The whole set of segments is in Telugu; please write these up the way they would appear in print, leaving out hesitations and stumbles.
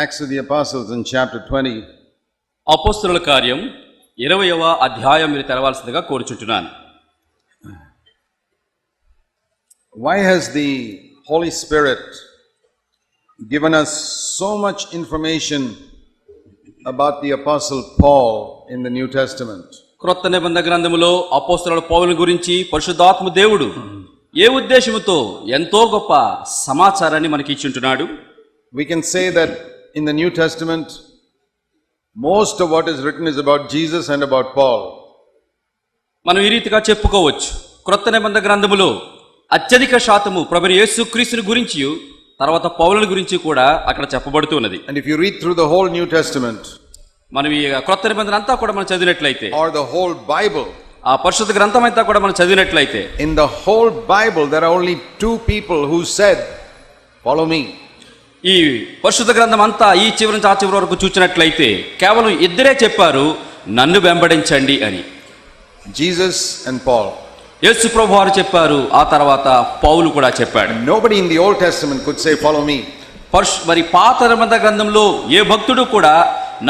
Acts of the Apostles in chapter 20. అపోస్తలుల కార్యం 20వ అధ్యాయం మీరు తెరవాల్సిందిగా కోరుచుంటున్నాను. Why has the Holy Spirit given us so much information about the Apostle Paul in the New Testament? క్రొత్త నిబంధన గ్రంథములో అపోస్తలుల పౌలుని గురించి పరిశుద్ధాత్మ దేవుడు ఏ ఉద్దేశముతో ఎంతో గొప్ప సమాచారాన్ని మనకి ఇచ్చుంటున్నాడు. We can say that in the New Testament most of what is written is about Jesus and about Paul. మనం ఈ రీతిగా చెప్పుకోవచ్చు, క్రొత్త నిబంధన గ్రంథములో అత్యధిక శాతము ప్రభువైన యేసుక్రీస్తుని గురించి తర్వాత పౌలుని గురించి కూడా అక్కడ చెప్పబడుతున్నది. And if you read through the whole New Testament, మనం ఈ క్రొత్త నిబంధన అంతా కూడా మనం చదివినట్లయితే, or the whole Bible, ఆ పరిశుద్ధ గ్రంథం అంతా కూడా మనం చదివినట్లయితే, in the whole Bible there are only two people who said, "Follow me." ఈ పరిశుద్ధ గ్రంథం అంతా ఈ చివరి నుంచి ఆ చివరి వరకు చూసినట్లయితే కేవలం ఇద్దరే చెప్పారు, నన్ను వెంబడించండి అని. Jesus and Paul. యేసు ప్రభువు వారు చెప్పారు, ఆ తర్వాత పౌలు కూడా చెప్పాడు. Nobody in the Old Testament could say, "Follow me." మరి పాత నిబంధన గ్రంథంలో ఏ భక్తుడు కూడా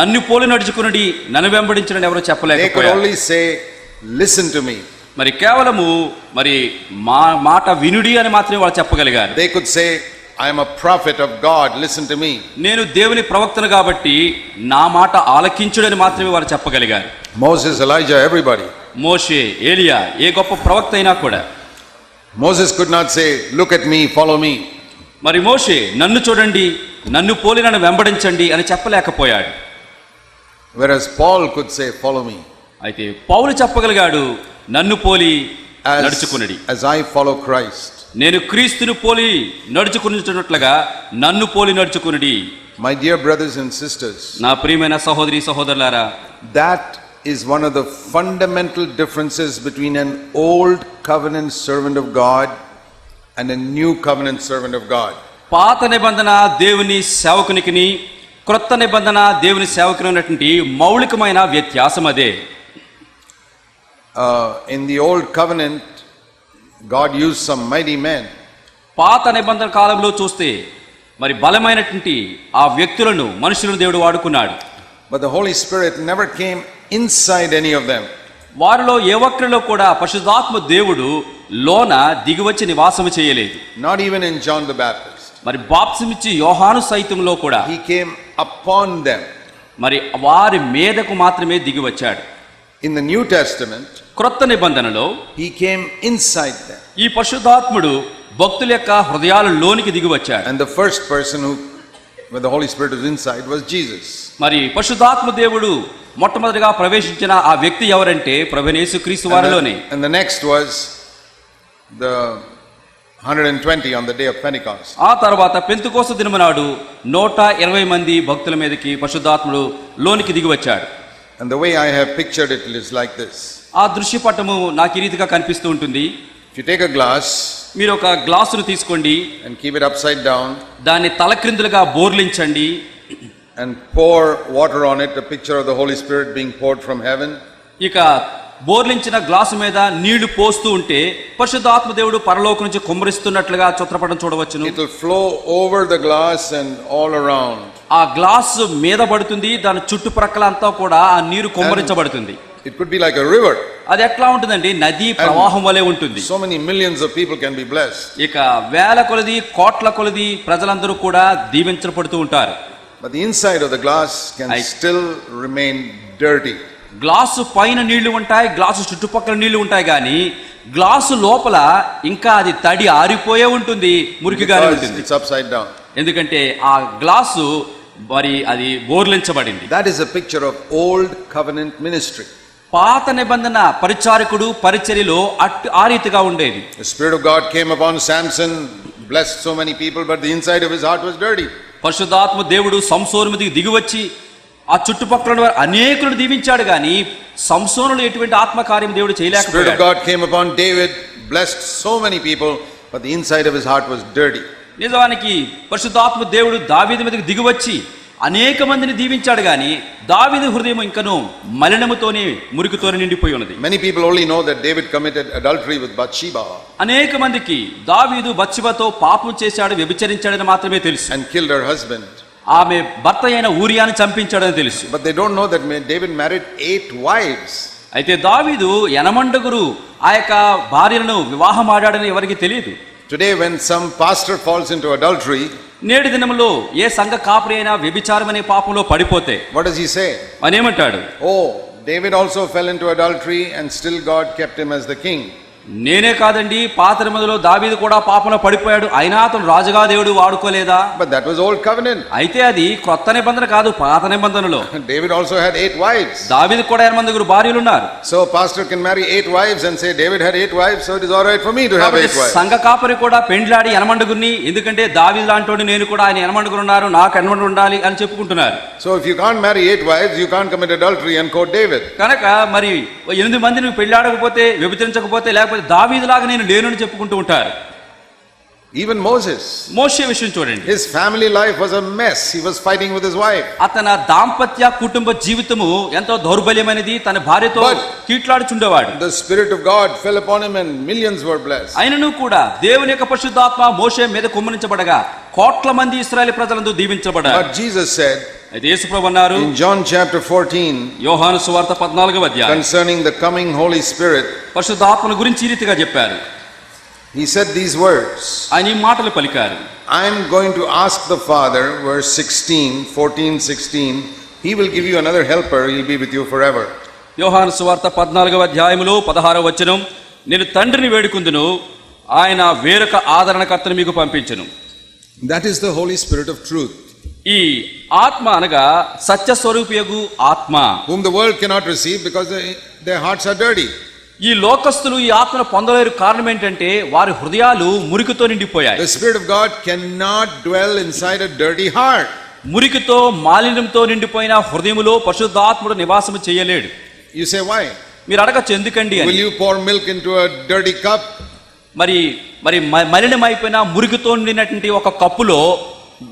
నన్ను పోలి నడుచుకుని నన్ను వెంబడించని ఎవరు They could చెప్పలేకపోయారు. only say, "Listen to me." మరి కేవలము మరి మాట వినుడి అని మాత్రమే వాళ్ళు చెప్పగలిగారు. They could say, "I am a prophet of God, listen to me." నేను దేవుని ప్రవక్తను కాబట్టి నా మాట ఆలకించుడని మాత్రమే వారు చెప్పగలిగారు. Moses, Elijah, everybody. మోషే, ఏలియా, ఏ గొప్ప ప్రవక్త అయినా కూడా Moses could not say, "Look at me, follow me." మరి మోషే నన్ను చూడండి, నన్ను పోలి నన్ను వెంబడించండి అని చెప్పలేకపోయాడు. Whereas Paul could say, "Follow me." అయితే పౌలు చెప్పగలిగాడు, నన్ను పోలి నడుచుకునడి. As I follow Christ. నేను క్రీస్తును పోలి నడుచుకున్నట్లుగా నన్ను పోలి నడుచుకునడి. My dear brothers and sisters, నా ప్రియమైన సహోదరి సహోదరులారా, that is one of the fundamental differences between an old covenant servant of God and a new covenant servant of God. పాత నిబంధన దేవుని సేవకునికి, క్రొత్త నిబంధన దేవుని సేవకుని ఉన్నటువంటి మౌలికమైన వ్యత్యాసం అదే. In the old covenant, God used some mighty men. పాత నిబంధన కాలంలో చూస్తే మరి బలమైనటువంటి ఆ వ్యక్తులను, మనుషులను దేవుడు వాడుకున్నాడు. But the Holy Spirit never came inside any of them. వారిలో ఏ ఒక్కరిలో కూడా పరిశుద్ధాత్మ దేవుడు లోన దిగివచ్చి నివాసము చేయలేదు. Not even in John the Baptist. మరి బాప్తిసమిచ్చి యోహాను సైతంలో కూడా He came upon them. మరి వారి మీదకు మాత్రమే దిగి వచ్చాడు. In the New Testament, క్రొత్త నిబంధనలో He came inside them. ఈ పరిశుద్ధాత్ముడు భక్తుల యొక్క హృదయాలలోనికి దిగి వచ్చాడు. And the first person when the Holy Spirit was inside was Jesus. మరి పరిశుద్ధాత్మ దేవుడు మొట్టమొదటిగా ప్రవేశించిన ఆ వ్యక్తి ఎవరంటే ప్రభువైన యేసుక్రీస్తు వారిలోనే. And the next was the 120 on the day of Pentecost. ఆ తర్వాత పెంతెకోస్తు దినము నాడు 120 మంది భక్తుల మీదకి పరిశుద్ధాత్ముడు లోనికి దిగి వచ్చాడు. And the way I have pictured it is like this. ఆ దృశ్యపటము నాకు ఈ రీతిగా కనిపిస్తూ ఉంటుంది. If you take a glass, మీరు ఒక గ్లాసును తీసుకోండి, and keep it upside down, దాన్ని తలక్రిందులుగా బోర్లించండి, and pour water on it, a picture of the Holy Spirit being poured from heaven. ఇక బోర్లించిన గ్లాసు మీద నీళ్లు పోస్తూ ఉంటే పరిశుద్ధాత్మ దేవుడు పరలోకం నుంచి కుమ్మరిస్తున్నట్లుగా చిత్రపటం చూడవచ్చును. It will flow over the glass and all around. ఆ గ్లాసు మీద పడుతుంది, దాని చుట్టుప్రక్కల అంతా కూడా ఆ నీరు కుమ్మరించబడుతుంది. It could be like a river. అది ఎట్లా ఉంటుందండి? నదీ ప్రవాహం వలె ఉంటుంది. So many millions of people can be blessed. ఇక వేల కొలది, కోట్ల కొలది ప్రజలందరూ కూడా దీవించబడుతూ ఉంటారు. But the inside of the glass can still remain dirty. Glass పైన నీళ్లు ఉంటాయి, గ్లాసు చుట్టుపక్కల నీళ్లు ఉంటాయి, కానీ గ్లాసు లోపల ఇంకా అది తడి ఆరిపోయే ఉంటుంది, మురికిగానే ఉంటుంది. It's upside down. ఎందుకంటే ఆ గ్లాసు మరి అది బోర్లించబడింది. That is a picture of old covenant ministry. పాత నిబంధన పరిచారకుడు పరిచర్యలో ఆ రీతిగా ఉండేది. The Spirit of God came upon Samson, blessed so many people, but the inside of his heart was dirty. పరిశుద్ధాత్మ దేవుడు సంసోను మీదకి దిగివచ్చి ఆ చుట్టుపక్కల అనేకులను దీవించాడు, కానీ సంసోనులు ఎటువంటి ఆత్మకార్యం దేవుడు చేయలేకపోయాడు. Spirit of God came upon David, blessed so many people, but the inside of his heart was dirty. నిజానికి పరిశుద్ధాత్మ దేవుడు దావీదు మీదకి దిగివచ్చి అనేక మందిని దీవించాడు, కానీ దావీదు హృదయం ఇంకను మలినముతోనే, మురికితోనే నిండిపోయి ఉన్నది. Many people only know that David committed adultery with Bathsheba. అనేక మందికి దావీదు బత్షెబతో పాపం చేశాడు, వ్యభిచరించాడని మాత్రమే తెలుసు. And killed her husband. ఆమె భర్త అయిన ఊరియాని చంపించాడని తెలుసు. But they don't know that David married 8 wives. అయితే దావీదు యనమండగురు ఆ యొక్క భార్యలను వివాహం ఆడాడని ఎవరికి తెలియదు. Today when some pastor falls into adultery, నేటి దినములో ఏ సంఘ కాపురి అయినా వ్యభిచారం అనే పాపంలో పడిపోతే what does he say? అనేమంటాడు? Oh, David also fell into adultery and still God kept him as the king. నేనే కాదండి, పాత నిబంధనలో దావీదు కూడా పాపంలో పడిపోయాడు, అయినా అతను రాజుగా దేవుడు వాడుకోలేదా? But that was old covenant. అయితే అది క్రొత్త నిబంధన కాదు, పాత నిబంధనలో. David also had 8 wives. దావీదు కూడా 8 భార్యలు ఉన్నారు. So pastor can marry 8 wives and say David had 8 wives, so it is all right for me to have 8 wives. సంఘ కాపరి కూడా పెండ్లాడి యనమండగురిని, ఎందుకంటే దావీదు లాంటోడు నేను కూడా ఆయన యనమండగురు ఉన్నారు, నాకు యనమండు ఉండాలి అని చెప్పుకుంటున్నారు. So if you can't marry 8 wives, you can't commit adultery and quote David. కనుక మరి 8 మంది నువ్వు పెళ్లాడకపోతే, వ్యభిచరించకపోతే, లేకపోతే దావీదులాగా నేను లేను అని చెప్పుకుంటూ ఉంటారు. Even Moses, మోషే విషయం చూడండి. his family life was a mess. He was fighting with his wife. అతని దాంపత్య కుటుంబ జీవితము ఎంతో దౌర్బల్యమైనది, తన భార్యతో కీట్లాడుచుండేవాడు. The spirit of God fell upon him and millions were blessed. అయినను కూడా దేవుని యొక్క పరిశుద్ధాత్మ మోషే మీద కుమ్మరించబడగా కోట్ల మంది ఇశ్రాయేలు ప్రజలందు దీవించబడ్డారు. But Jesus said, అయితే యేసు ప్రభువు అన్నారు in John chapter 14, యోహాను సువార్త 14వ అధ్యాయం concerning the coming Holy Spirit, పరిశుద్ధాత్మను గురించి ఈ రీతిగా చెప్పారు. he said these words, ఆయన ఈ మాటలు పలికారు. I am going to ask the Father, verse 14:16, he will give you another helper, he'll be with you forever. యోహాను సువార్త 14వ అధ్యాయములో 16వ వచనం, నేను తండ్రిని వేడుకుందును, ఆయన వేరొక ఆదరణకర్తను మీకు పంపించును. That is the Holy Spirit of truth, ఈ ఆత్మ అనగా సత్య స్వరూపియగు ఆత్మ, whom the world cannot receive because their hearts are dirty. ఈ లోకస్తులు ఈ ఆత్మను పొందలేరు. కారణం ఏంటంటే వారి హృదయాలు మురికితో నిండిపోయాయి. The Spirit of God cannot dwell inside a dirty heart. మురికితో మాలిన్యంతో నిండిపోయిన హృదయములో పరిశుద్ధాత్ముడు నివాసము చేయలేడు. You say why? మీరు అడగచ్చు ఎందుకండి అని. Will you pour milk into a dirty cup? మరి మలినమైపోయిన మురికితో నిండినటువంటి ఒక కప్పులో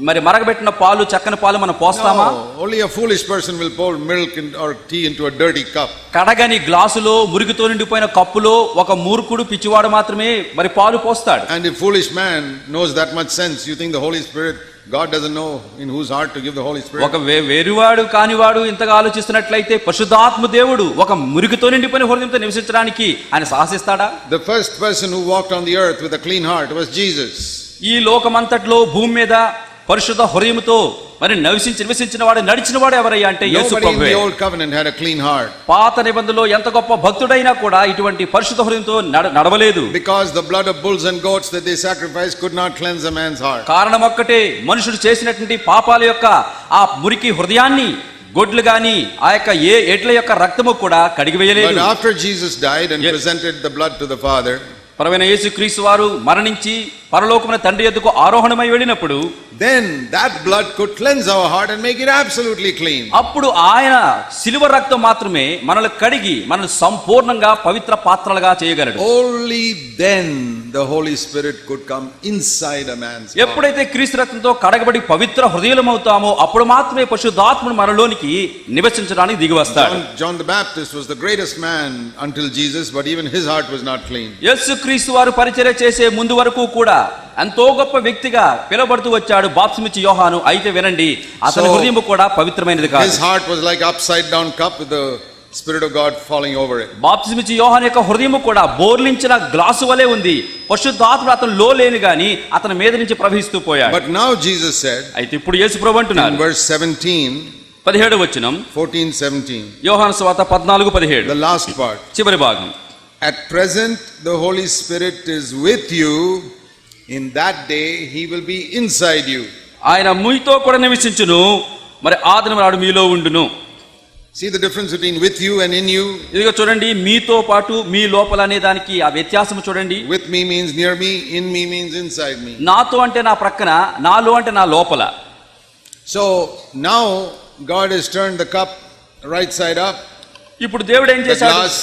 మరి మరగబెట్టిన పాలు, చక్కని పాలు మనం పోస్తామా? No, only a foolish person will pour milk or tea into a dirty cup. కడగని గ్లాసులో మురికితో నిండిపోయిన కప్పులో ఒక మూర్ఖుడు, పిచ్చివాడు మాత్రమే మరి పాలు పోస్తాడు. And if foolish man knows that much sense, you think the Holy Spirit, God doesn't know in whose heart to give the Holy Spirit? ఒక వేరువాడు కానివాడు ఇంతగా ఆలోచిస్తున్నట్లయితే పరిశుద్ధాత్మ దేవుడు ఒక మురికితో నిండిపోయిన హృదయంతో నివసించడానికి ఆయన సాహసిస్తాడా? The first person who walked on the earth with a clean heart was Jesus. ఈ లోకమంతట్లో భూమి మీద పరిశుద్ధ హృదయముతో మరి నివసించిన వాడు, నడిచిన వాడు ఎవరయ్యా అంటే యేసు ప్రభువే. Nobody in the old covenant had a clean heart. పాత నిబంధనలో ఎంత గొప్ప భక్తుడైనా కూడా ఇటువంటి పరిశుద్ధ హృదయంతో నడవలేదు. Because the blood of bulls and goats that they sacrificed could not cleanse a man's heart. కారణం ఒక్కటే, మనుషుడు చేసినటువంటి పాపాల యొక్క ఆ మురికి హృదయాన్ని గొడ్లు గాని ఆ యొక్క ఏ ఎడ్ల యొక్క రక్తము కూడా కడిగివేయలేదు. But after Jesus died and presented the blood to the Father, ప్రభువైన యేసుక్రీస్తు వారు మరణించి పరలోకమున తండ్రి యొద్దకు ఆరోహణమై వెళ్ళినప్పుడు then that blood could cleanse our heart and make it absolutely clean. అప్పుడు ఆయన శిలువ రక్తం మాత్రమే మనల్ని కడిగి మనల్ని సంపూర్ణంగా పవిత్ర పాత్రలుగా చేయగలడు. Only then the Holy Spirit could come inside a man's heart. ఎప్పుడైతే క్రీస్తు రక్తంతో కడగబడి పవిత్ర హృదయమవుతామో అప్పుడు మాత్రమే పరిశుద్ధాత్ముడు మనలోనికి నివసించడానికి దిగి వస్తాడు. John the Baptist was the greatest man until Jesus, but even his heart was not clean. యేసుక్రీస్తు వారు పరిచర్య చేసే ముందు వరకు కూడా ఎంతో గొప్ప వ్యక్తిగా పిలువబడుతూ వచ్చాడు బాప్తిస్మిచ్చు యోహాను. అయితే వినండి, అతని హృదయం కూడా పవిత్రమైనది కాదు. His heart was like upside down cup with the Spirit of God falling over it. బాప్తిస్మిచ్చు యోహాను యొక్క హృదయం కూడా బోర్లించిన గ్లాసు వలె ఉంది. పరిశుద్ధాత్ముడు అతనిలో లేని గాని అతని మీద నుంచి ప్రవహిస్తూ పోయాడు. But now Jesus said, అయితే ఇప్పుడు యేసు ప్రభువు అంటున్నారు in verse 17, 17వ వచనం, 14:17, యోహాను సువార్త 14:17, the last part, చివరి భాగం, at present the Holy Spirit is with you, in that day he will be inside you. ఆయన మీతో కూడా నివసించును, మరి ఆ దినము నాడు మీలో ఉండును. See the difference between with you and in you? ఇదిగో చూడండి, మీతో పాటు మీ లోపల అనే దానికి ఆ వ్యత్యాసం చూడండి. With me means near me, in me means inside me. నాతో అంటే నా ప్రక్కన, నాలో అంటే నా లోపల. So now God has turned the cup right side up. ఇప్పుడు దేవుడు ఏం చేశాడు? glass.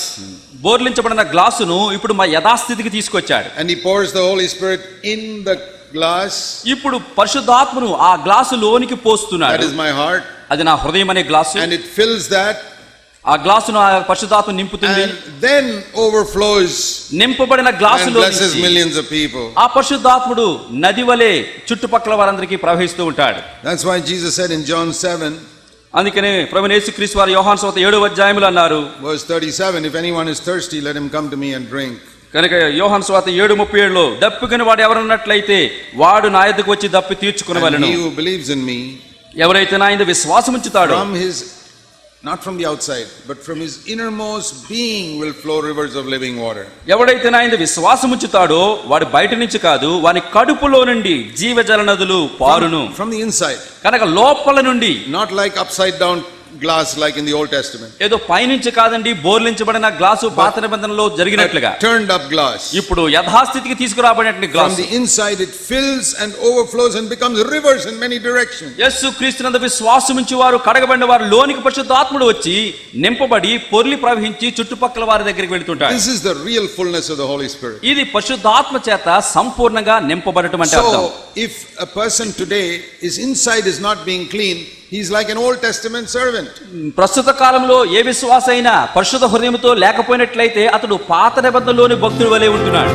బోర్లించబడిన గ్లాసును ఇప్పుడు మా యథాస్థితికి తీసుకొచ్చాడు. And he pours the Holy Spirit in the glass. ఇప్పుడు పరిశుద్ధాత్మను ఆ గ్లాసు లోనికి పోస్తున్నాడు. That is my heart. అది నా హృదయం అనే glass. And it fills that ఆ గ్లాసును ఆ పరిశుద్ధాత్మ నింపుతుంది. and then overflows నింపబడిన and గ్లాసులో blesses millions of people. ఆ పరిశుద్ధాత్ముడు నది వలె చుట్టుపక్కల వారందరికీ ప్రవహిస్తూ ఉంటాడు. That's why Jesus said in John 7 అందుకనే ప్రభువైన యేసుక్రీస్తు వారు యోహాను సువార్త 7వ అధ్యాయములో అన్నారు, verse 37, if anyone is thirsty, let him come to me and drink. కనుక యోహాను సువార్త 7:37లో దప్పికొని వాడు ఎవరున్నట్లయితే వాడు నా యొద్దకు వచ్చి దప్పి And తీర్చుకొనవలెను. he who believes in me, ఎవరైతే నా యందు విశ్వాసం ఉంచుతాడో, from his, not from the outside, but from his innermost being will flow rivers of living water. ఎవడైతే నా యందు విశ్వాసం ఉంచుతాడో వాడు బయట నుంచి కాదు, వాని కడుపులో నుండి జీవజల నదులు పారును. From the inside, కనుక లోపల నుండి, not like upside down glass like in the Old Testament. ఏదో పైనుంచి కాదండి, బోర్లించబడిన గ్లాసు పాత నిబంధనలో జరిగినట్లుగా Turned up glass. ఇప్పుడు యథాస్థితికి తీసుకురాబడినటువంటి From glass the inside it fills and overflows and becomes rivers in many directions. యేసు క్రీస్తునందు విశ్వాసం ఉంచి వారు కడగబడిన వారు లోనికి పరిశుద్ధాత్ముడు వచ్చి నింపబడి పొర్లి ప్రవహించి చుట్టుపక్కల వారి దగ్గరికి వెళ్తుంటాడు. This is the real fullness of the Holy Spirit. ఇది పరిశుద్ధాత్మ చేత సంపూర్ణంగా నింపబడటం అంటే అర్థం. So if a person today his inside is not being clean, he's like an Old Testament servant. ప్రస్తుత కాలంలో ఏ విశ్వాసైనా పరిశుద్ధ హృదయంతో లేకపోయినట్లయితే అతడు పాత నిబంధనలోని భక్తుడి వలె ఉంటున్నాడు.